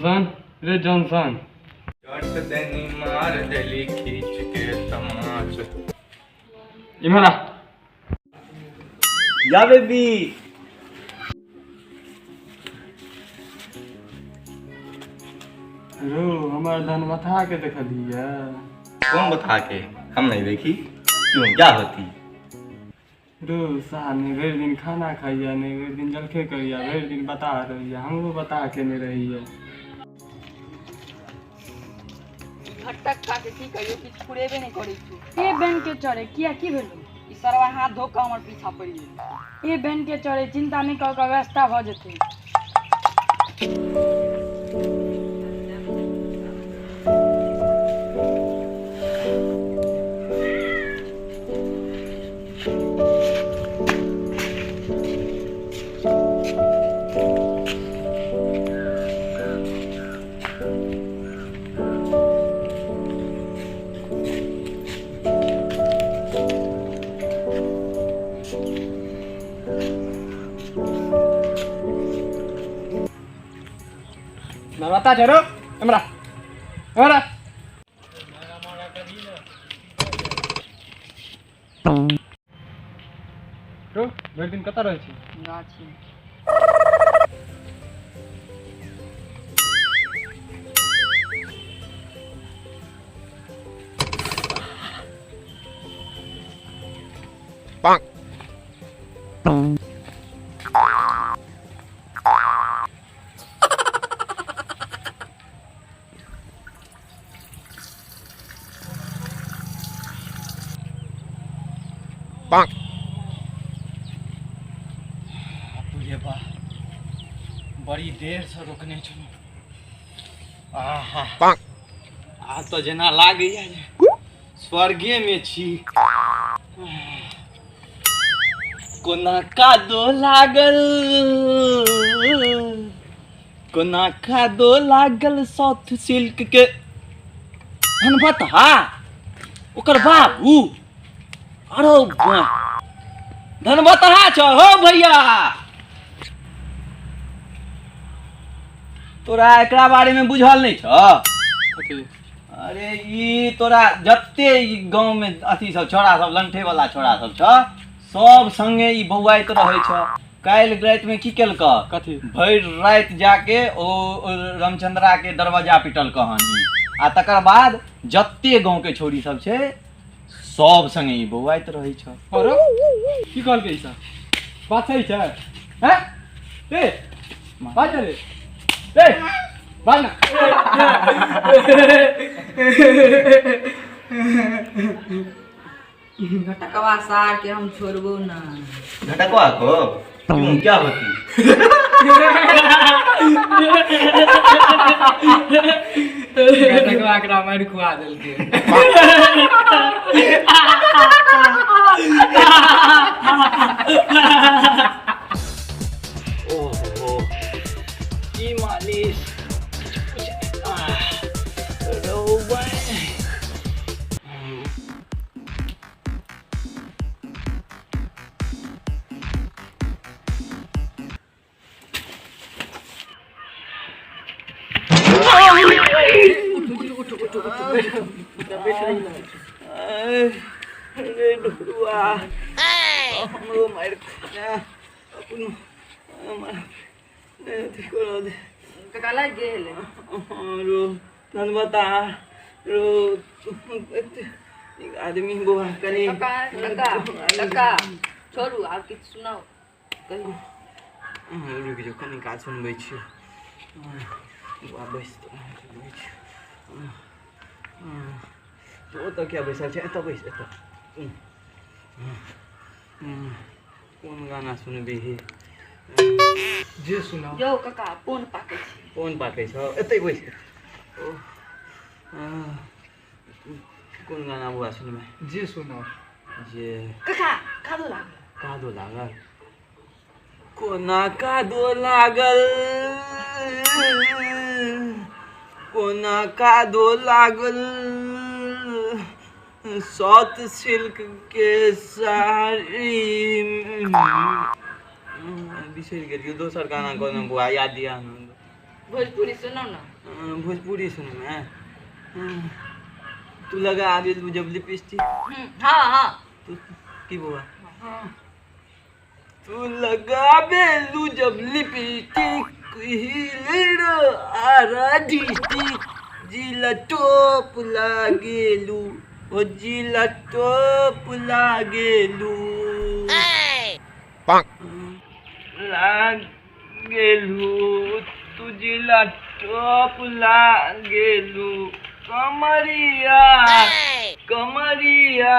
Johnson, रे Johnson. चट देनी मार देली खींच के तमाच। इमरा या बेबी। रो हमार धन बता के देख दिया। कौन बता के? हम नहीं देखी। क्यों, क्या होती? रो साहब ने भर दिन खाना खाइया, ने भर दिन जलखे करिया, भर दिन बता रही है, हमको बता के नहीं रही है। घटक काके की कहियो कि छुड़ेबे नहीं करै छु। ए बेन के चढ़े किया की भेलो? ई सरवा हाथ धो के हमर पीछा पड़ गेल। ए बेन के चढ़े चिंता नहीं कर के व्यवस्था भ जेते। बता जरो हमरा हमरा रो भर दिन कत रह छी? गाछी बड़ी देर से रोकने छलू। आ तो जेना लागैया स्वर्गे में छी। कोना कादो लागल, कोना कादो लागल साउथ सिल्क के धन बता ओकर बाबू। अरे धन बता छ हो भैया। तोरा एकरा बारे में बुझल नहीं छ? अरे ई तोरा जत्ते ई गांव में अथी सब छोरा सब लंठे वाला छोरा सब छ, सब संगे ई बौआइत रहे छ। काल रात में की केलक? कथी? भर रात जाके ओ रामचंद्रा के दरवाजा पिटल कहानी। आ तकर बाद जत्ते गांव के छोरी सब छे सब संगे ई बौआइत रहे छ। अरे की कहल के ई सब बात सही छै? हैं ए बात रे ए बाना घटकवा सार के हम छोड़बो ना। घटकवा को क्यों, क्या होती? घटकवा एकरा मार खुआ देलके। ओहो की मालिश ककाला गेल रो धन बता रो आदमी बुआ कनी लका छोड़ू आ किछ सुनाओ कहियो। रुक जो कनी काज सुनबै छी। बुआ बैस तो तो क्या बैसल छै? एतऽ बैस एतऽ। कौन गाना सुनबी हे? जे सुनाओ। यौ कका पोन पाके छी। कौन पाकै छ? एतै बैस। कौन गाना बुआ सुनबै? जे सुनाओ। जे कका कादो लागल। कादो लागल, कोना कादो लागल, कोना कादो लागल साउथ सिल्क के साड़ी। बिसरि गेलियै दोसर गाना कोनो बुआ याद दिया। भोजपुरी सुनाओ ना। भोजपुरी सुन में तू लगा आगे जब लिपस्टिक हाँ हाँ तू की बुआ तू लगा बेलू जब लिपस्टिक हीरो आरा डिस्ट्रिक्ट जिला टॉप लागेलू ओ जिला टॉप लागेलू लागेलू तू जिला टॉप लागेलू कमरिया कमरिया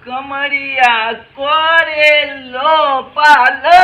कमरिया करे लो पालो